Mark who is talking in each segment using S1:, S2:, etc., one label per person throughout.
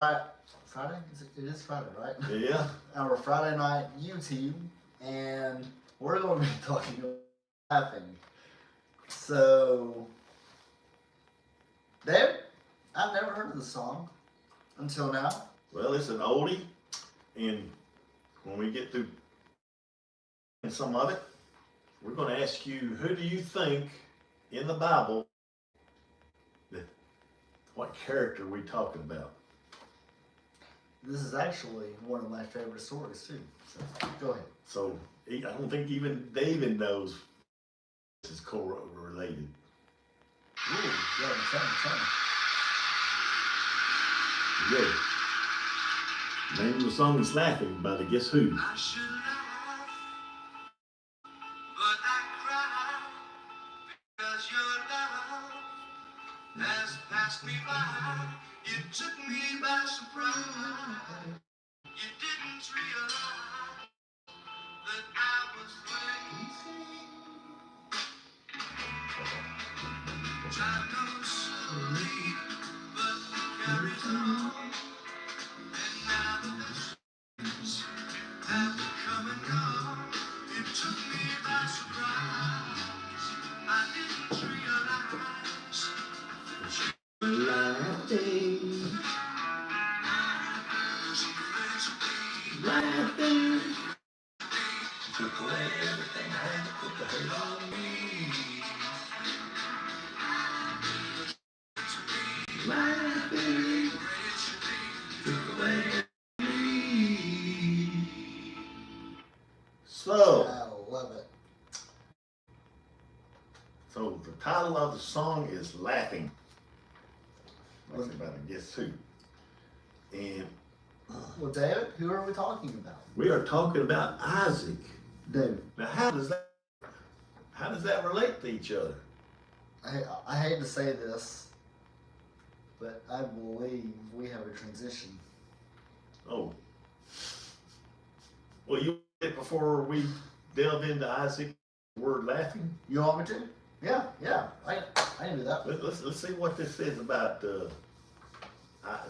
S1: Friday? It is Friday, right?
S2: Yeah.
S1: Our Friday night YouTube, and we're going to be talking about laughing. So, Dave, I've never heard of the song until now.
S2: Well, it's an oldie, and when we get through some of it, we're going to ask you, who do you think in the Bible, that what character are we talking about?
S1: This is actually one of my favorite stories too. So, go ahead.
S2: So I don't think even David knows this is correlated.
S1: Ooh, yeah, tell me.
S2: Yeah. The name of the song is Laughing by the Guess Who.
S3: I should laugh, but I cry because your love has passed me by. You took me by surprise. You didn't realize that I was waiting. Time goes slowly, but carries on. And now the days have come and gone. It took me by surprise. I didn't realize.
S2: Laughing,
S3: Laughing.
S2: laughing. Took away everything I had to put the hurt on me. Laughing, took away me. So,
S1: I love it.
S2: so the title of the song is Laughing. Like about to Guess Who. And
S1: Well, David, who are we talking about?
S2: we are talking about Isaac.
S1: David.
S2: Now, how does that relate to each other?
S1: I hate to say this, but I believe we have a transition.
S2: Oh, well, you before we delve into Isaac, the word laughing.
S1: You want me to? Yeah. I can do that.
S2: Let's see what this says about it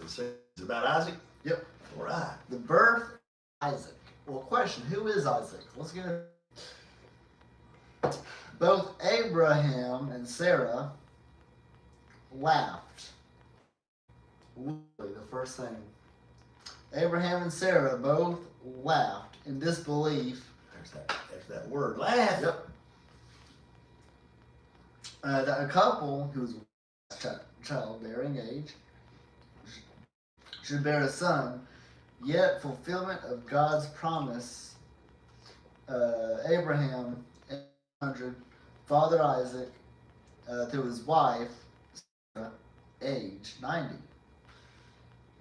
S2: says about Isaac.
S1: Yep.
S2: All right.
S1: The birth of Isaac. Well, question: who is Isaac? Let's get it. Both Abraham and Sarah laughed. Literally, the first thing. Abraham and Sarah both laughed in disbelief.
S2: There's that word, laugh.
S1: Yep. That a couple whose childbearing age should bear a son, yet fulfillment of God's promise. Abraham, 800, father Isaac through his wife, Sarah, age 90.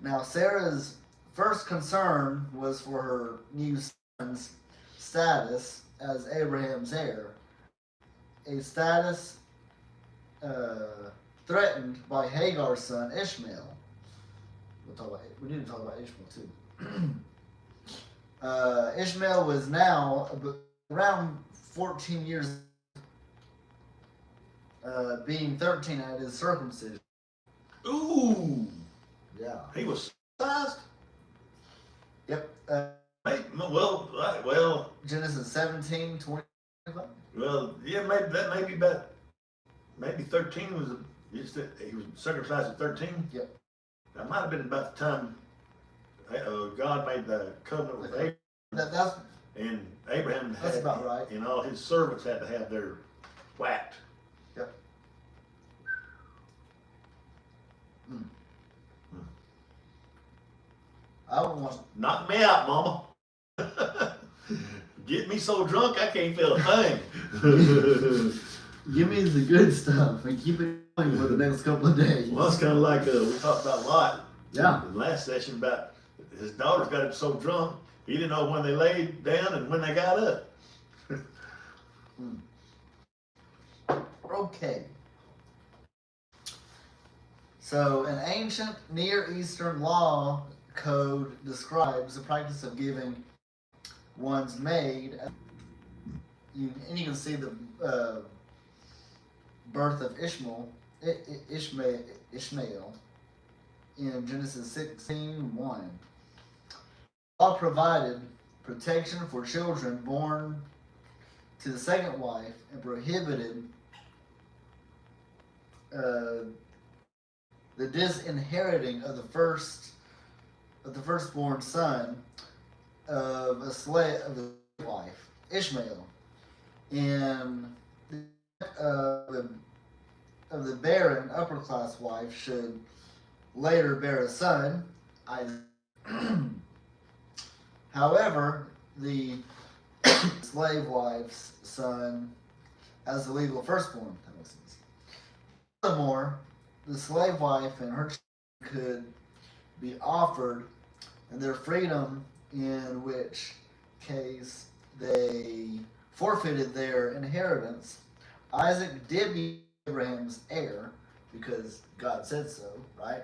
S1: Now, Sarah's first concern was for her new son's status as Abraham's heir, a status threatened by Hagar's son Ishmael. We need to talk about Ishmael too. Ishmael was now around 14 years, being 13 at his circumcision.
S2: Ooh,
S1: Yeah.
S2: he was sized.
S1: Yep.
S2: Well,
S1: Genesis 17, 20.
S2: yeah, maybe that may be about maybe 13 was he was circumcised at 13.
S1: Yep.
S2: That might have been about the time God made the covenant with Abraham,
S1: That's
S2: and Abraham
S1: That's
S2: had,
S1: about right.
S2: and all his servants had to have their whacked.
S1: Yep. I don't want.
S2: Knock me out, Mama. Get me so drunk I can't feel a thing.
S1: Give me the good stuff and keep it going for the next couple of days.
S2: Well, it's kind of like we talked about a lot.
S1: Yeah.
S2: In the last session about his daughters got him so drunk he didn't know when they laid down and when they got up.
S1: Okay. So, an ancient Near Eastern law code describes the practice of giving one's maid. And you can see the birth of Ishmael in Genesis 16:1. God provided protection for children born to the second wife and prohibited the disinheriting of the firstborn son of a slave wife, Ishmael, and of the barren upper class wife should later bear a son, Isaac. However, the slave wife's son as the legal firstborn. That makes sense. Furthermore, the slave wife and her children could be offered, and their freedom, in which case they forfeited their inheritance. Isaac did be Abraham's heir because God said so, right?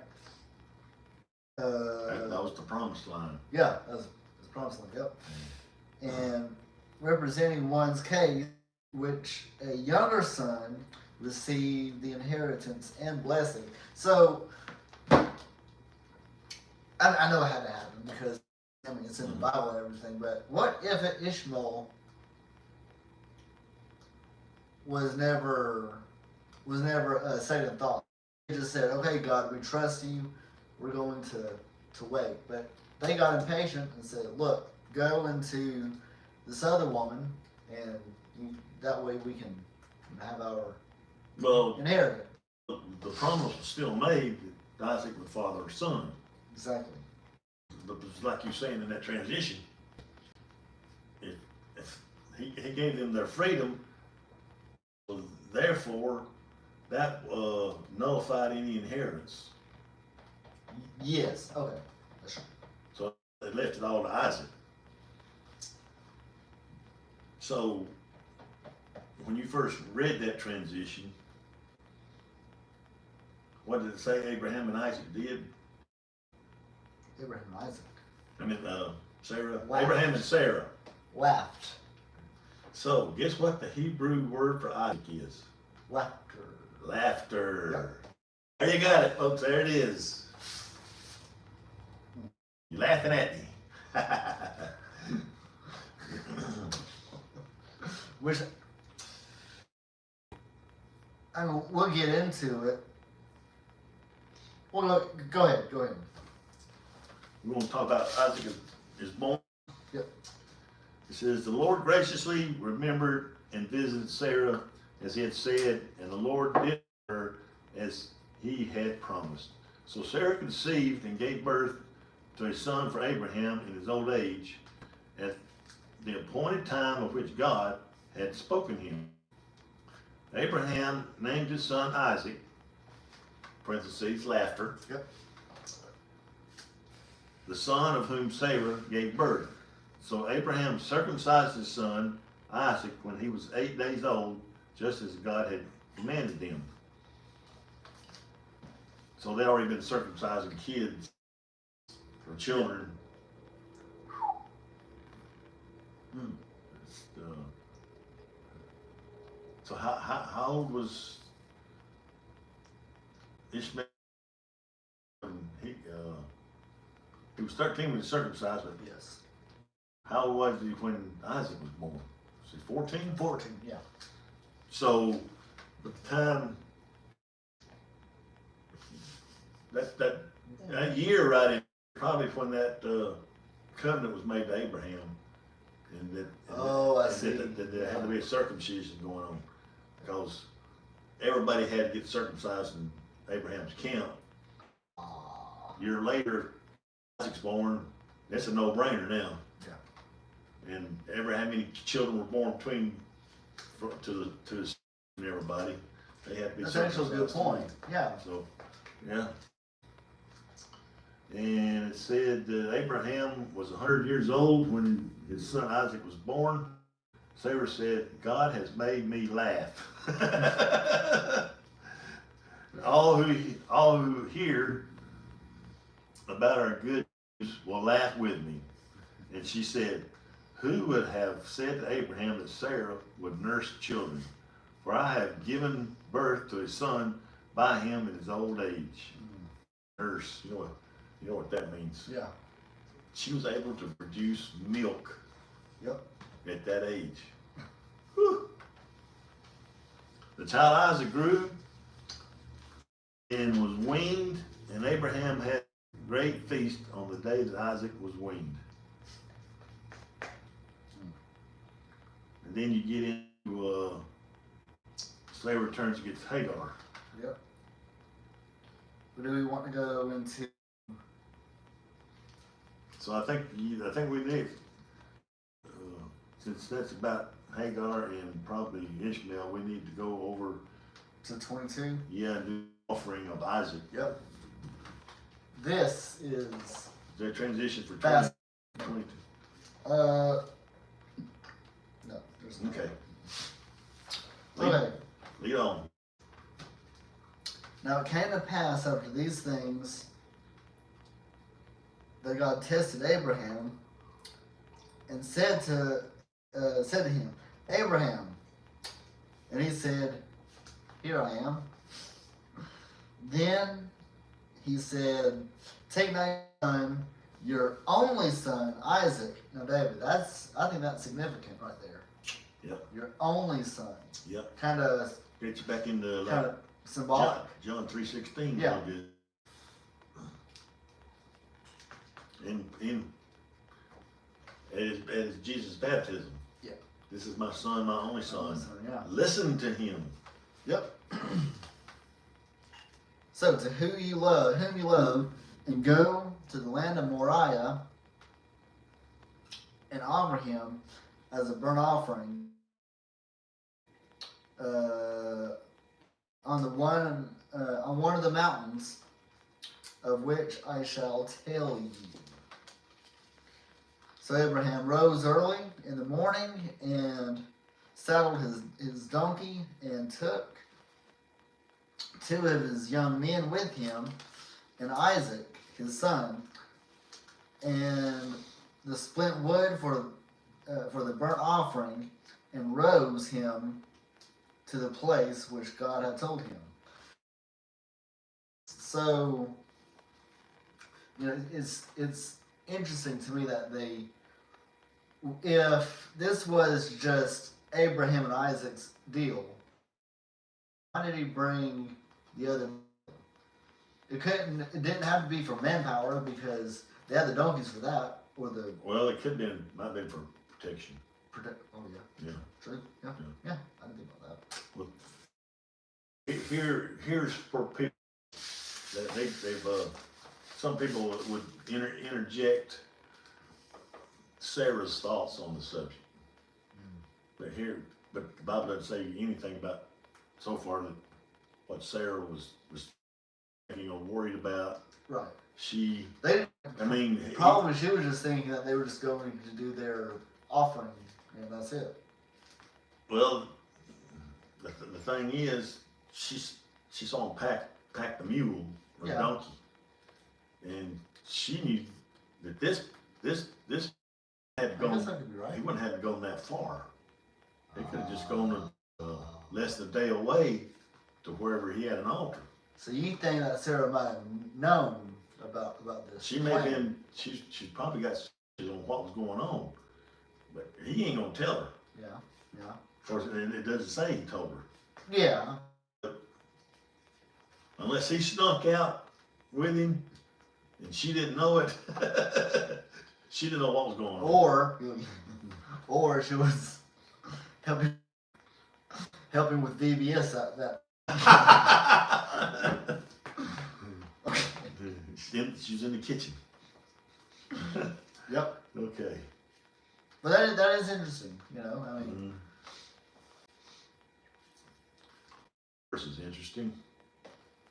S2: That was the promised line.
S1: Yeah, that was promised land, yep. And representing one's case, which a younger son received the inheritance and blessing. So, I know it had to happen because, I mean, it's in the Bible and everything, but what if Ishmael was never a second thought? He just said, okay, God, we trust you, we're going to wait. But they got impatient and said, look, go into this other woman, and that way we can have our inheritance.
S2: The promise was still made that Isaac would father a son.
S1: Exactly.
S2: But it's like you're saying in that transition, if he gave them their freedom, so therefore that nullified any inheritance.
S1: Yes, okay. That's right.
S2: So they left it all to Isaac. So when you first read that transition, what did it say Abraham and Isaac did?
S1: Abraham and Isaac
S2: I mean, Sarah,
S1: Laughed.
S2: Abraham and Sarah.
S1: laughed.
S2: So guess what the Hebrew word for Isaac is?
S1: Laughter.
S2: Laughter. There you got it, folks. There it is. You're laughing at me.
S1: Which, I mean, we'll get into it. Well, go ahead.
S2: We're going to talk about Isaac is born.
S1: Yep.
S2: It says, the Lord graciously remembered and visited Sarah as he had said, and the Lord did her as he had promised. So Sarah conceived and gave birth to a son for Abraham in his old age, at the appointed time of which God had spoken him. Abraham named his son Isaac, parentheses, laughter,
S1: Yep.
S2: the son of whom Sarah gave birth. So Abraham circumcised his son Isaac when he was 8 days old, just as God had commanded him. So they already been circumcising kids or children.
S1: Hmm.
S2: So how old was Ishmael? He was 13 when he was circumcised, but
S1: Yes.
S2: how old was he when Isaac was born? Was he 14?
S1: 14, yeah.
S2: So, at the time, that year right in, probably when that covenant was made to Abraham, and that,
S1: I see.
S2: that there had to be a circumcision going on, because everybody had to get circumcised in Abraham's camp.
S1: Ah,
S2: A year later, Isaac's born. That's a no-brainer now.
S1: yeah.
S2: And how many children were born to his and everybody? They had to be
S1: That's actually a good point. Yeah.
S2: So, yeah. And it said that Abraham was 100 years old when his son Isaac was born. Sarah said, God has made me laugh. all who hear about our good news will laugh with me. And she said, who would have said to Abraham that Sarah would nurse children? For I have given birth to a son by him in his old age. nurse. You know what that means.
S1: Yeah.
S2: She was able to produce milk
S1: Yep.
S2: at that age. Whew. The child Isaac grew and was weaned, and Abraham had a great feast on the day that Isaac was weaned. And then you get into slave returns against Hagar.
S1: Yep. But do we want to go into?
S2: So I think we need, since that's about Hagar and probably Ishmael, we need to go over,
S1: To 22.
S2: yeah, do offering of Isaac.
S1: Yep. This is
S2: Is that transition for
S1: fast.
S2: 22?
S1: No, there's no.
S2: Okay.
S1: Okay.
S2: Lead on.
S1: Now it came to pass after these things that God tested Abraham and said to him, Abraham, and he said, Here I am. Then he said, Take now your son, your only son, Isaac. Now, David, I think that's significant right there.
S2: Yep.
S1: Your only son.
S2: Yep.
S1: Kind of
S2: Get you back into like
S1: symbolic.
S2: John 3:16.
S1: Yeah.
S2: In as Jesus' baptism.
S1: Yeah.
S2: This is my son, my only son.
S1: Yeah.
S2: Listen to him.
S1: Yep. So to whom you love, and go to the land of Moriah and offer him as a burnt offering on one of the mountains of which I shall tell you. So Abraham rose early in the morning and saddled his donkey and took 2 of his young men with him and Isaac, his son, and the split wood for the burnt offering, and rose him to the place which God had told him. So, it's interesting to me that if this was just Abraham and Isaac's deal, why did he bring the other? It didn't have to be for manpower because they had the donkeys for that, or the
S2: Well, it might have been for protection.
S1: protect. Oh yeah,
S2: Yeah.
S1: true. Yeah, yeah. I didn't think about that.
S2: Well, here's for people that they've some people would interject Sarah's thoughts on the subject. But the Bible doesn't say anything about so far that what Sarah was thinking or worried about.
S1: Right.
S2: Probably
S1: She was just thinking that they were just going to do their offering, and that's it.
S2: Well, the thing is, she saw him pack the mule or the
S1: Yeah.
S2: donkey, and she knew that this had
S1: I
S2: gone.
S1: guess that could be right.
S2: He wouldn't have gone that far. He could have just gone less than a day away to wherever he had an altar.
S1: So you think that Sarah might have known about this?
S2: She may have
S1: plan?
S2: been. She's probably got on what was going on, but he ain't gonna tell her.
S1: Yeah. Yeah.
S2: Of course, and it doesn't say he told her.
S1: Yeah.
S2: Unless he snuck out with him and she didn't know it. She didn't know what was going on.
S1: Or she was helping with VBS that.
S2: She's in the kitchen.
S1: Yep.
S2: Okay.
S1: But that is interesting, I mean.
S2: This is interesting.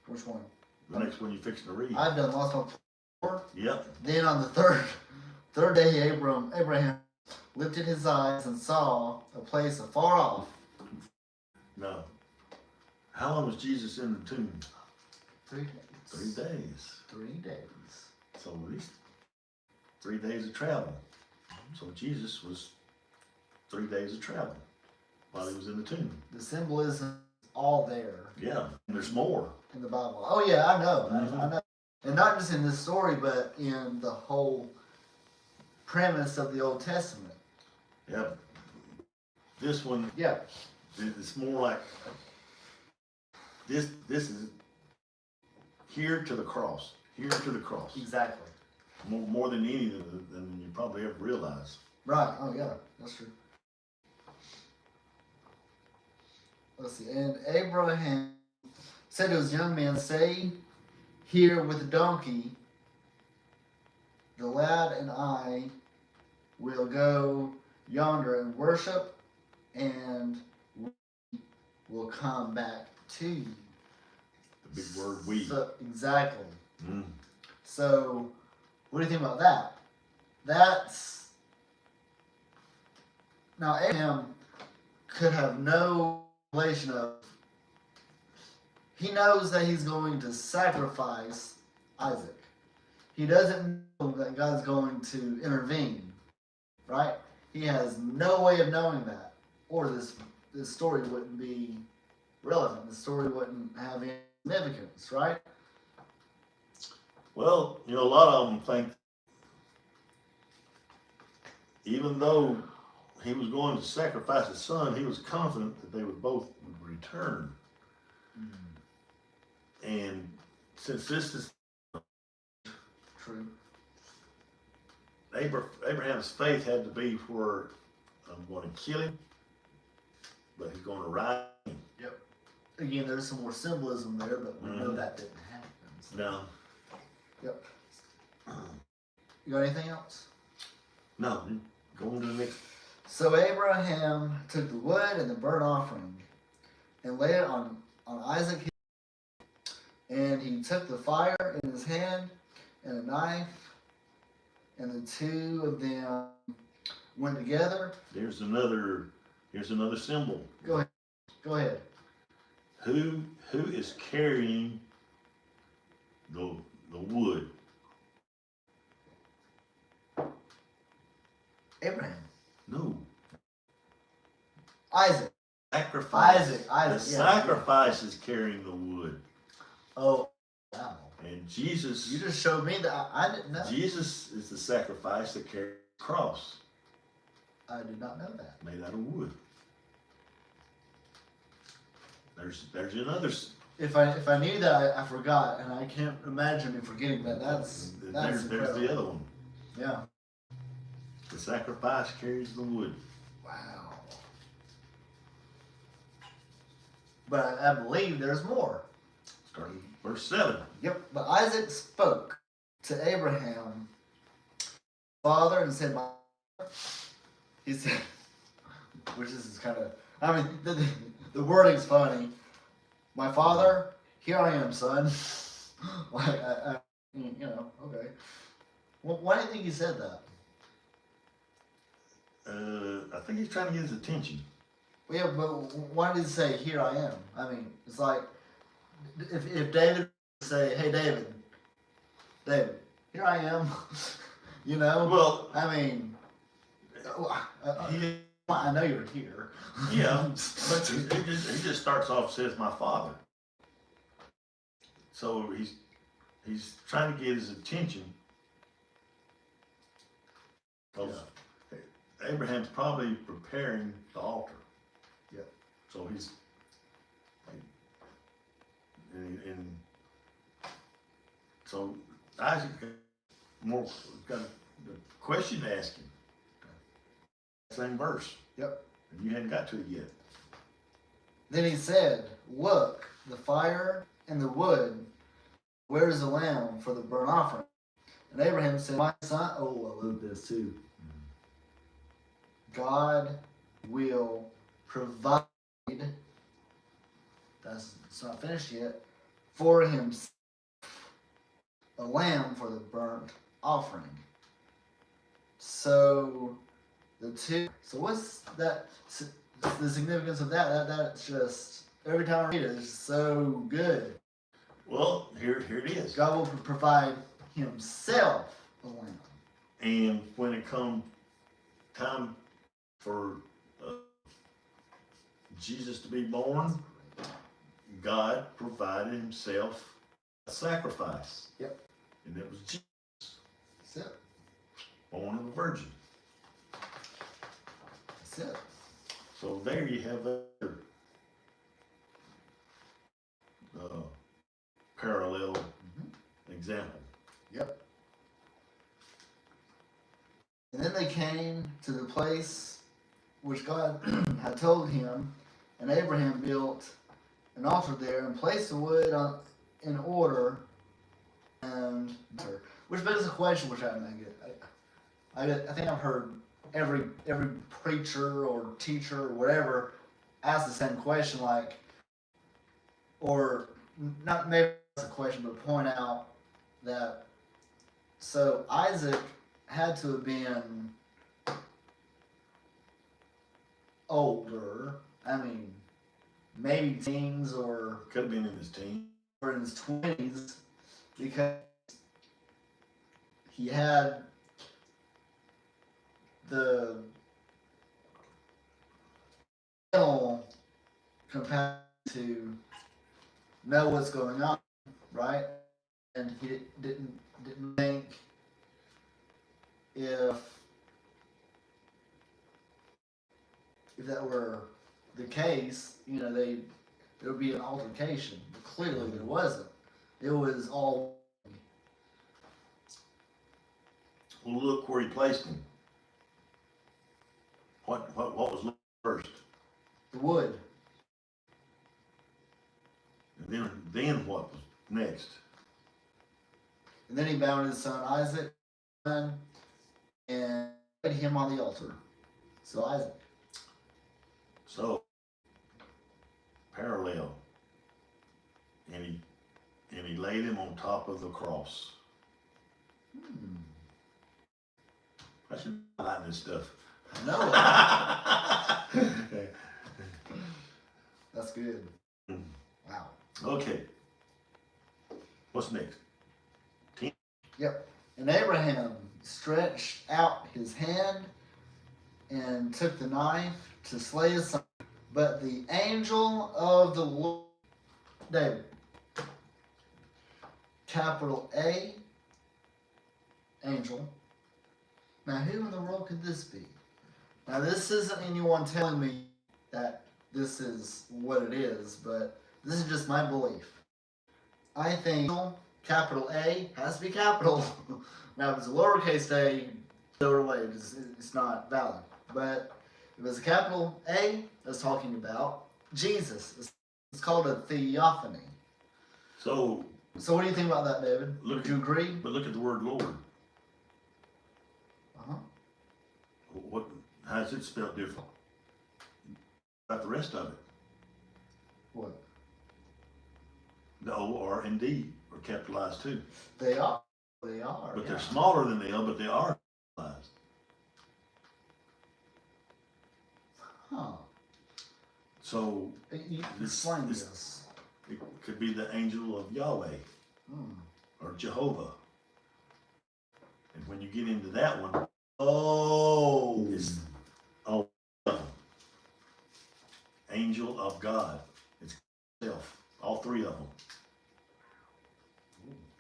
S1: Which one?
S2: The next one you're fixing to read.
S1: I've done lost my 4.
S2: Yep.
S1: Then on the third day, Abraham lifted his eyes and saw a place afar off.
S2: No. How long was Jesus in the tomb?
S1: 3 days.
S2: 3 days.
S1: 3 days.
S2: So at least 3 days of travel. So Jesus was 3 days of travel while he was in the tomb.
S1: The symbolism is all there
S2: Yeah. And there's more.
S1: in the Bible. Oh yeah, I know.
S2: Mhm.
S1: I know. And not just in this story, but in the whole premise of the Old Testament.
S2: Yeah. This one,
S1: Yeah.
S2: it's more like this is here to the cross. Here to the cross.
S1: Exactly.
S2: More than any than you probably ever realize.
S1: Right. Oh yeah, that's true. Let's see. And Abraham said to his young men, "Stay here with the donkey. The lad and I will go yonder and worship, and we will come back to you."
S2: The big word "we."
S1: So, exactly.
S2: Mm.
S1: So, what do you think about that? That's now Abraham could have no relation of. He knows that he's going to sacrifice Isaac. He doesn't know that God's going to intervene, right? He has no way of knowing that, or this story wouldn't be relevant. The story wouldn't have any significance, right?
S2: Well, a lot of them think even though he was going to sacrifice his son, he was confident that they would both return. And since this is
S1: True.
S2: Abraham's faith had to be where I'm going to kill him, but he's going to ride him.
S1: Yep. Again, there's some more symbolism there, but we know that didn't happen. So.
S2: No,
S1: Yep. You got anything else?
S2: no, going to the next.
S1: So Abraham took the wood and the burnt offering and laid it on Isaac, and he took the fire in his hand and a knife, and the two of them went together.
S2: Here's another symbol.
S1: Go ahead.
S2: Who is carrying the wood?
S1: Abraham.
S2: No.
S1: Isaac.
S2: Sacrifice.
S1: Isaac,
S2: The
S1: yeah.
S2: sacrifice is carrying the wood.
S1: Oh, wow.
S2: And Jesus,
S1: You just showed me that I didn't know.
S2: Jesus is the sacrifice that carries the cross,
S1: I did not know that.
S2: made out of wood. There's another.
S1: If I knew that, I forgot, and I can't imagine me forgetting that. That's
S2: There's
S1: incredible.
S2: the other one.
S1: Yeah.
S2: The sacrifice carries the wood.
S1: Wow. But I believe there's more.
S2: Starting verse 7.
S1: Yep. But Isaac spoke to Abraham, father, and said, he said, which is kind of, I mean, the wording's funny. My father, here I am, son. Like, okay. Well, why do you think he said that?
S2: I think he's trying to get his attention.
S1: Well, yeah, but why did he say, here I am? I mean, it's like, if David would say, hey, David, here I am,
S2: Well,
S1: I mean,
S2: he,
S1: I know you're here.
S2: yeah, but he just starts off says my father. So he's trying to get his attention. 'Cause Abraham's probably preparing the altar.
S1: Yep.
S2: So he's and so Isaac got a question to ask him. Same verse.
S1: Yep.
S2: And you hadn't got to it yet.
S1: Then he said, look, the fire and the wood, where is the lamb for the burnt offering? And Abraham said, my son, oh, I love this too. God will provide, it's not finished yet, for himself a lamb for the burnt offering. So what's that, the significance of that? That's just, every time I read it, it's so good.
S2: Well, here it is.
S1: God will provide himself a lamb.
S2: And when it comes time for Jesus to be born, God provided himself a sacrifice.
S1: Yep.
S2: And it was Jesus,
S1: That's it.
S2: born of a virgin.
S1: That's it.
S2: So there you have that parallel example.
S1: Yep. And then they came to the place which God had told him, and Abraham built an altar there and placed the wood in order. And which begs a question, which I think I've heard every preacher or teacher or whatever ask the same question, like, or not maybe ask a question, but point out that so Isaac had to have been older. I mean, maybe teens or
S2: Could have been in his teens.
S1: or in his 20s, because he had the mental capacity to know what's going on, right? And he didn't think if that were the case, you know, there would be an altercation. But clearly there wasn't. It was all
S2: Well, look where he placed him. What was first?
S1: the wood.
S2: And then what was next?
S1: And then he bound his son Isaac and laid him on the altar. So Isaac.
S2: So parallel. And he laid him on top of the cross. I should highlight this stuff.
S1: I know. That's good. Wow.
S2: Okay. What's next?
S1: Yep. And Abraham stretched out his hand and took the knife to slay his son. But the angel of the Lord, David, capital A, angel. Now, who in the world could this be? Now, this isn't anyone telling me that this is what it is, but this is just my belief. I think capital A has to be capital. Now, if it's a lowercase a, no relate, it's not valid. But if it's a capital A, that's talking about Jesus. It's called a theophany.
S2: So
S1: what do you think about that, David? Would you agree?
S2: But look at the word Lord.
S1: Uh-huh.
S2: How's it spelled different? About the rest of it.
S1: What?
S2: The O, R, and D are capitalized too.
S1: They are. They are.
S2: But
S1: yeah.
S2: they're smaller than the L, but they are capitalized.
S1: Huh.
S2: So
S1: You explain this.
S2: it could be the angel of Yahweh or Jehovah. And when you get into that one,
S1: Oh.
S2: it's all of them. Angel of God. It's self. All three of them.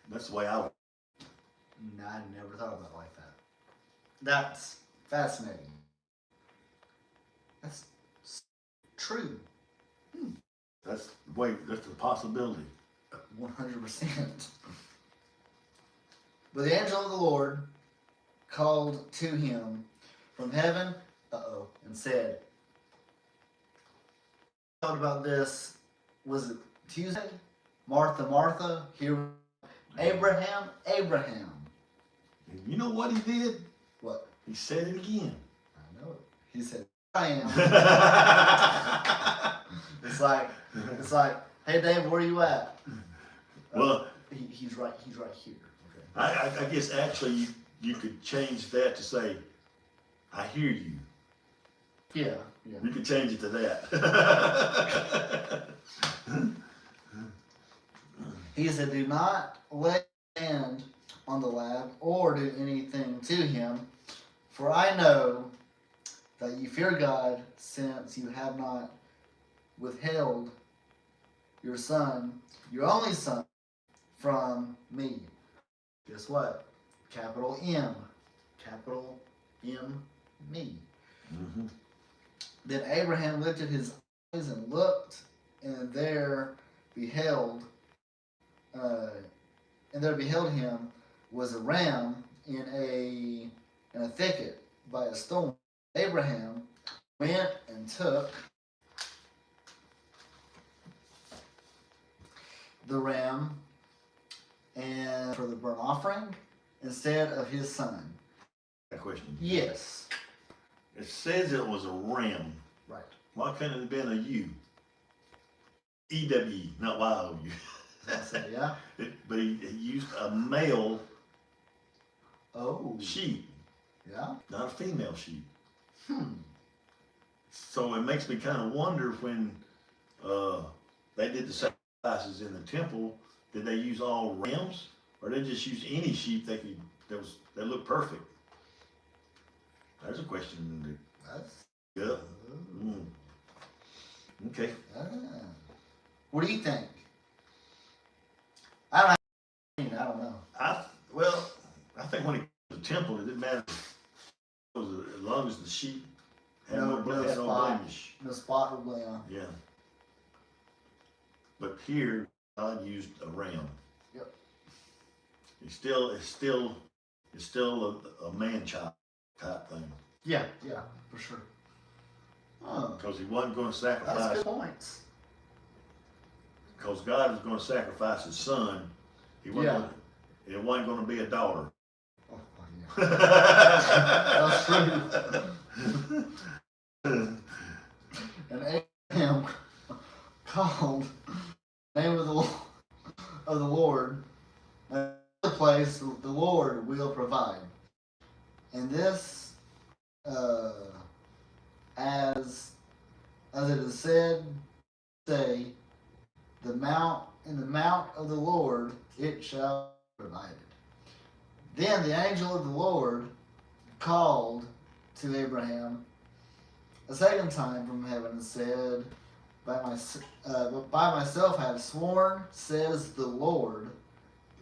S2: That's the way I would.
S1: No, I never thought of it like that. That's fascinating. That's true.
S2: That's the way. That's the possibility.
S1: 100%. But the angel of the Lord called to him from heaven, and said, thought about this, was it Tuesday? Martha, Martha, here, Abraham, Abraham.
S2: And you know what he did?
S1: What?
S2: He said it again.
S1: I know it. He said, I am. It's like, hey Dave, where you at?
S2: Well,
S1: he's right here. Okay.
S2: I guess actually you could change that to say, I hear you.
S1: Yeah.
S2: You could change it to that.
S1: He said, do not lay hand on the lad or do anything to him, for I know that you fear God, since you have not withheld your son, your only son, from me. Guess what? Capital M. Capital M, me.
S2: Mm-hmm.
S1: Then Abraham lifted his eyes and looked, and there beheld, him was a ram in a thicket by a stone. Abraham went and took the ram and for the burnt offering instead of his son.
S2: That question.
S1: Yes.
S2: It says it was a ram.
S1: Right.
S2: Why couldn't it have been a U? EW, not YOU.
S1: I said, yeah.
S2: But he used a male
S1: Oh.
S2: sheep,
S1: Yeah.
S2: not a female sheep.
S1: Hmm.
S2: So it makes me kind of wonder when they did the sacrifices in the temple, did they use all rams, or did they just use any sheep that looked perfect? There's a question.
S1: That's.
S2: Yeah. Mm. Okay.
S1: What do you think? I don't know.
S2: I think when it comes to temple, it didn't matter as long as the sheep had no
S1: spot.
S2: blemish.
S1: No spot or blame.
S2: Yeah. But here, God used a ram.
S1: Yep.
S2: It's still a man-child type thing.
S1: Yeah, for sure. Oh,
S2: Because he wasn't going to
S1: that's
S2: sacrifice,
S1: good points.
S2: because God was going to sacrifice his son. It wasn't going to be a daughter.
S1: Oh, yeah. That's true. And Abraham called the name of the Lord, another place the Lord will provide. And this, as it is said, say, in the mount of the Lord it shall be provided. Then the angel of the Lord called to Abraham a second time from heaven and said, by myself I have sworn, says the Lord.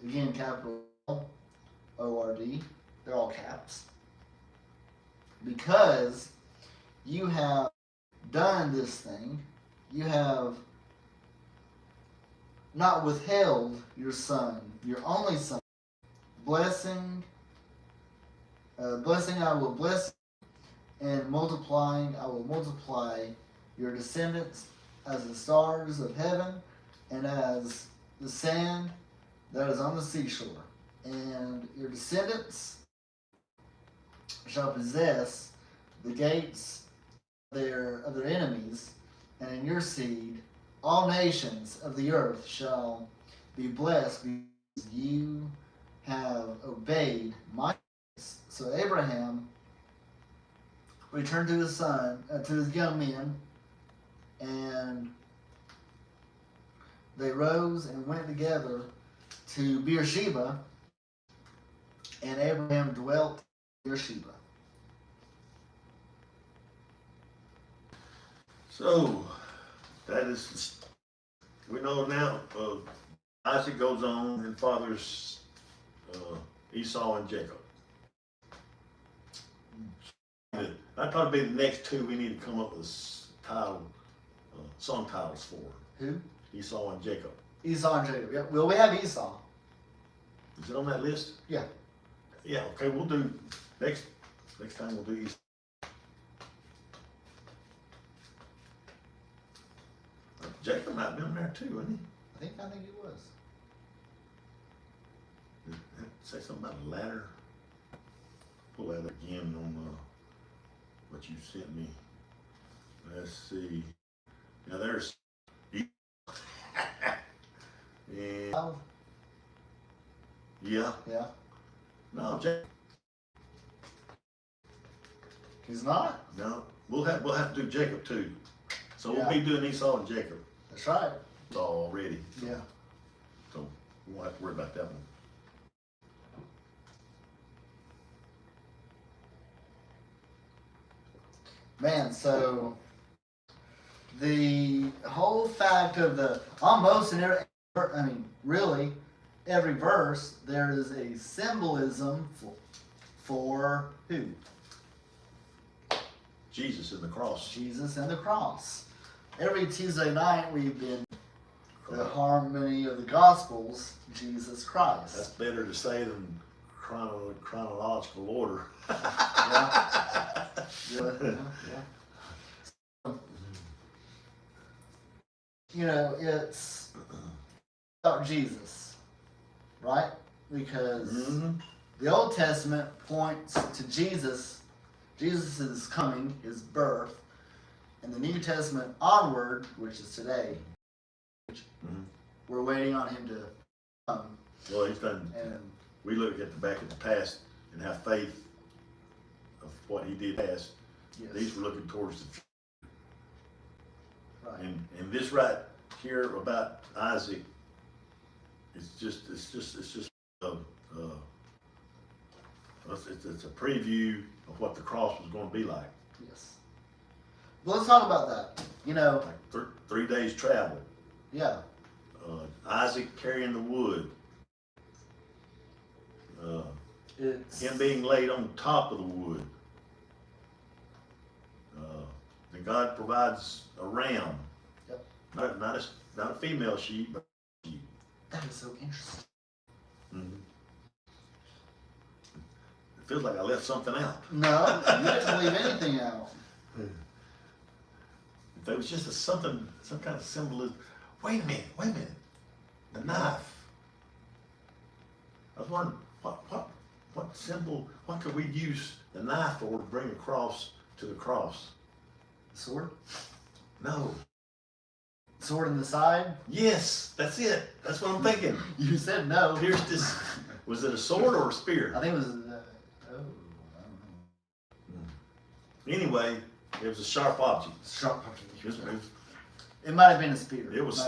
S1: Again, capital O-R-D. They're all caps. Because you have done this thing, you have not withheld your son, your only son. Blessing I will bless, and multiplying I will multiply your descendants as the stars of heaven and as the sand that is on the seashore. And your descendants shall possess the gates of their enemies, and in your seed all nations of the earth shall be blessed because you have obeyed my voice. So Abraham returned to his son, to his young men, and they rose and went together to Beersheba, and Abraham dwelt in Beersheba.
S2: So, we know now, Isaac goes on and fathers Esau and Jacob. That'd probably be the next two we need to come up with song titles for.
S1: Who?
S2: Esau and Jacob.
S1: Esau and Jacob. Yeah. Well, we have Esau.
S2: Is it on that list?
S1: Yeah.
S2: Yeah, okay, we'll do, next time we'll do Esau. Jacob might be on there too, wasn't
S1: I think he was.
S2: he? Did it say something about a ladder? Pull that again on what you sent me. Let's see. Now there's and
S1: Oh,
S2: yeah.
S1: yeah.
S2: No, Jacob.
S1: He's not?
S2: No. We'll have to do Jacob too. So we'll
S1: Yeah.
S2: be doing Esau and Jacob
S1: That's right.
S2: already.
S1: Yeah.
S2: So we won't have to worry about that one.
S1: Man, so the whole fact of the almost in every, I mean, really, every verse there is a symbolism for who?
S2: Jesus and the cross.
S1: Jesus and the cross. Every Tuesday night we've been the harmony of the Gospels, Jesus Christ.
S2: That's better to say than chronological order.
S1: Yeah. Yeah. You know, it's about Jesus, right? Because
S2: Mhm.
S1: the Old Testament points to Jesus, Jesus' coming, his birth, and the New Testament onward, which is today,
S2: Mhm.
S1: we're waiting on him to come.
S2: Well, he's done.
S1: And
S2: We look at the back of the past and have faith of what he did past.
S1: yes,
S2: These were looking towards the future.
S1: right.
S2: And this right here about Isaac, it's just it's a preview of what the cross was going to be like.
S1: Yes. Well, let's talk about that. You know,
S2: Like 3 days travel.
S1: yeah,
S2: Isaac carrying the wood.
S1: it's
S2: Him being laid on top of the wood. Then God provides a ram.
S1: Yep.
S2: Not a female sheep, but a sheep.
S1: that is so interesting.
S2: Mhm. It feels like I left something out.
S1: No, you didn't leave anything out.
S2: If there was just some kind of symbolism. Wait a minute. The knife. I was wondering, what symbol, what could we use the knife for to bring across to the cross?
S1: Sword?
S2: No.
S1: Sword in the side?
S2: Yes, that's it. That's what I'm thinking.
S1: You said no.
S2: Pierced this. Was it a sword or a spear?
S1: I think it was, I don't know.
S2: Anyway, it was a sharp object.
S1: Sharp.
S2: It
S1: Might have been a spear.
S2: was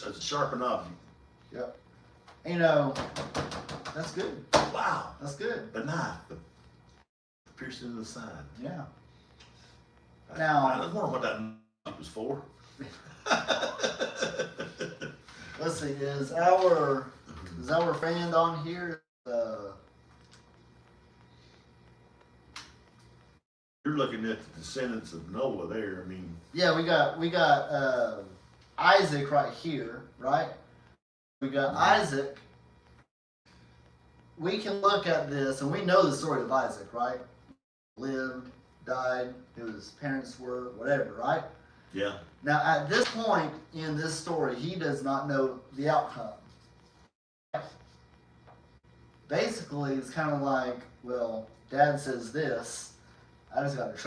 S2: a sharpened object.
S1: Yep. You know, that's good.
S2: Wow.
S1: That's good.
S2: The knife, the pierced into the side.
S1: Yeah.
S2: I
S1: Now-
S2: was wondering what that knife was for.
S1: Let's see. Is our friend on here?
S2: You're looking at the descendants of Noah there. I mean,
S1: Yeah, we got Isaac right here, right? We got Isaac. We can look at this, and we know the story of Isaac, right? Lived, died, who his parents were, whatever, right?
S2: yeah.
S1: Now, at this point in this story, he does not know the outcome. Basically, it's kind of like, well, Dad says this, I just got to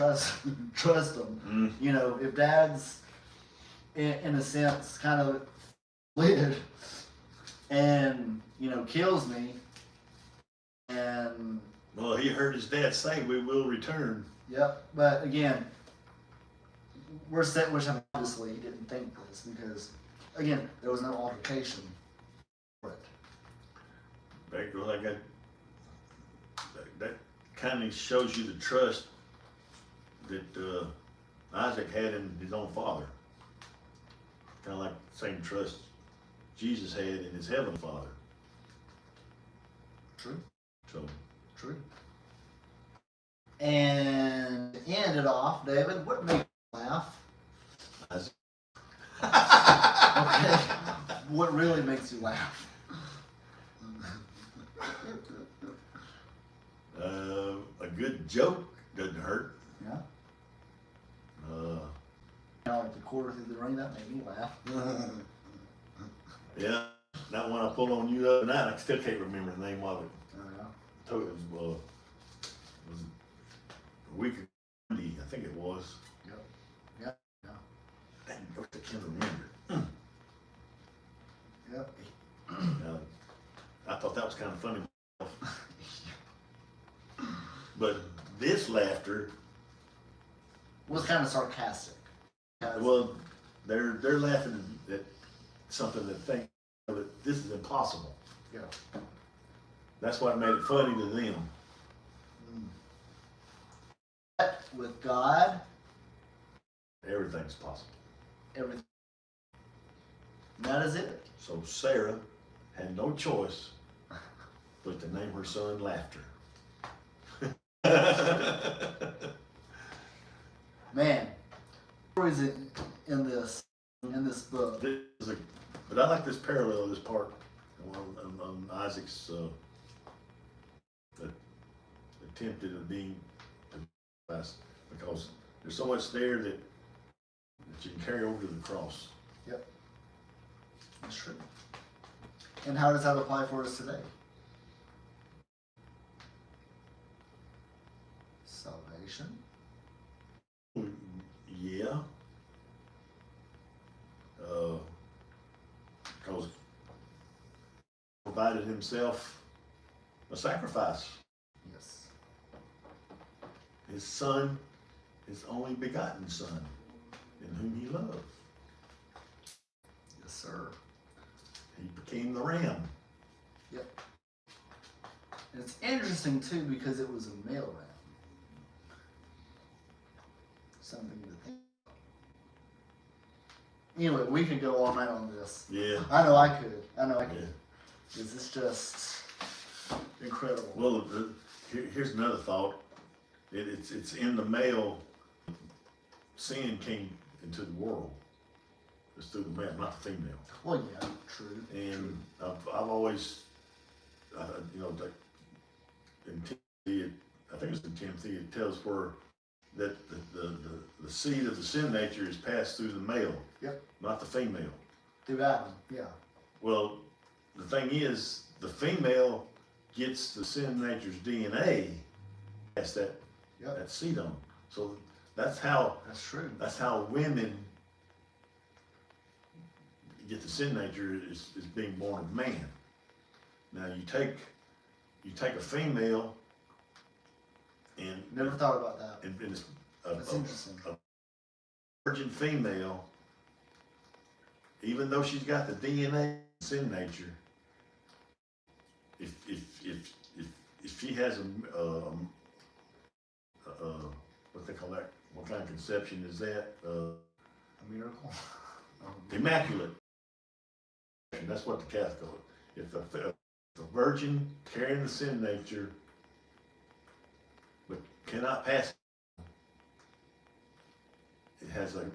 S1: trust him.
S2: Mm.
S1: You know, if Dad's in a sense kind of lid and kills me, and
S2: Well, he heard his dad say, "We will return."
S1: yep. But again, which obviously he didn't think this because again there was no altercation for it.
S2: Back to like that kind of shows you the trust that Isaac had in his own father. Kind of like the same trust Jesus had in his heavenly Father.
S1: True.
S2: So,
S1: True. And to end it off, David, what made you laugh?
S2: Isaac.
S1: Okay. What really makes you laugh?
S2: A good joke doesn't hurt.
S1: Yeah. Like the quarter through the ring, that made me laugh.
S2: Yeah, that one I pulled on you the other night. I still can't remember the name of it.
S1: Yeah.
S2: So it was a week ago, Monday, I think it was.
S1: Yep. Yeah. Yeah.
S2: Dang, I wish I can't remember.
S1: Yep.
S2: I thought that was kind of funny. But this laughter,
S1: Was kind of sarcastic.
S2: well, they're laughing at something that think that this is impossible.
S1: Yeah.
S2: That's what made it funny to them.
S1: But with God,
S2: Everything's possible.
S1: everything. That is it.
S2: So Sarah had no choice but to name her son Laughter.
S1: Man, stories in this book.
S2: But I like this parallel, this part on Isaac's attempted at being because there's so much there that you can carry over to the cross.
S1: Yep, that's true. And how does that apply for us today? Salvation.
S2: Yeah. Because provided himself a sacrifice.
S1: Yes.
S2: His son, his only begotten son, in whom he loved.
S1: Yes, sir.
S2: He became the ram.
S1: Yep. And it's interesting too because it was a male ram. Something to think about. Anyway, we could go all night on this.
S2: Yeah.
S1: I know I could.
S2: Yeah.
S1: Because it's just incredible.
S2: Well, here's another thought. It's in the male. Sin came into the world. It's through the male, not the female.
S1: Well, yeah, true.
S2: And I've always, you know, like in Timothy, I think it's in Timothy, it tells where that the seed of the sin nature is passed through the male,
S1: Yep.
S2: not the female.
S1: Through Adam, yeah.
S2: Well, the thing is, the female gets the sin nature's DNA, has that
S1: Yep.
S2: that seed on. So that's how
S1: That's true.
S2: women get the sin nature is being born of man. Now you take a female and
S1: Never thought about that.
S2: and it's
S1: That's interesting.
S2: a virgin female, even though she's got the DNA sin nature, if she has what they call that, what kind of conception is that?
S1: A miracle.
S2: Immaculate. That's what the Catholic call it. If a virgin carrying the sin nature, but cannot pass, it has a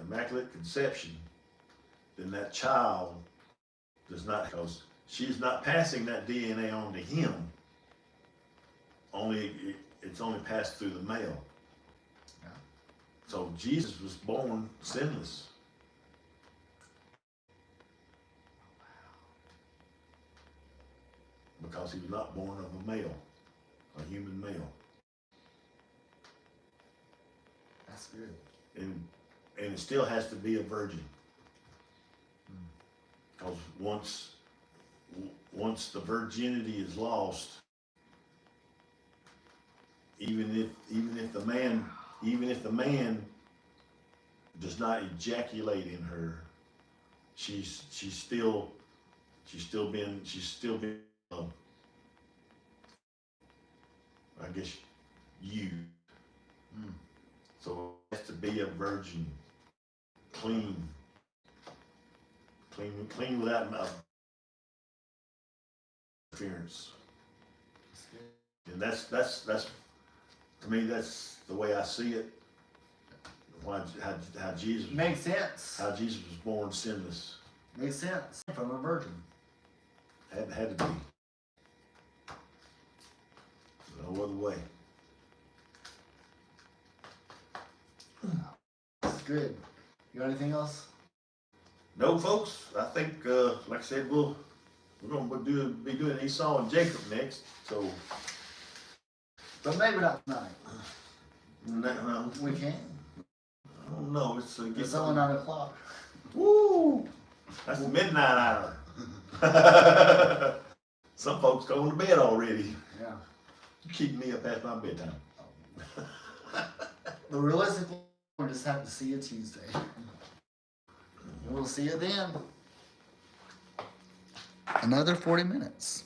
S2: immaculate conception, then that child does not, because she's not passing that DNA on to him. It's only passed through the male.
S1: Yeah.
S2: So Jesus was born sinless. Because he was not born of a male, a human male.
S1: That's good.
S2: And it still has to be a virgin. Because once the virginity is lost, even if the man does not ejaculate in her, she's still been I guess you. So it has to be a virgin, clean without interference. And that's to me, that's the way I see it. How Jesus
S1: Makes sense.
S2: how Jesus was born sinless.
S1: Makes sense. From a virgin.
S2: Had to be. No other way.
S1: That's good. You got anything else?
S2: No, folks. I think, like I said, we're gonna be doing Esau and Jacob next. So,
S1: But maybe not tonight.
S2: no,
S1: We can.
S2: I don't know. It's
S1: It's only 9 o'clock.
S2: Woo! That's the midnight hour. Some folks going to bed already.
S1: Yeah.
S2: You keep me up past my bedtime.
S1: But realistically, we'll just have to see you Tuesday. We'll see you then. Another 40 minutes.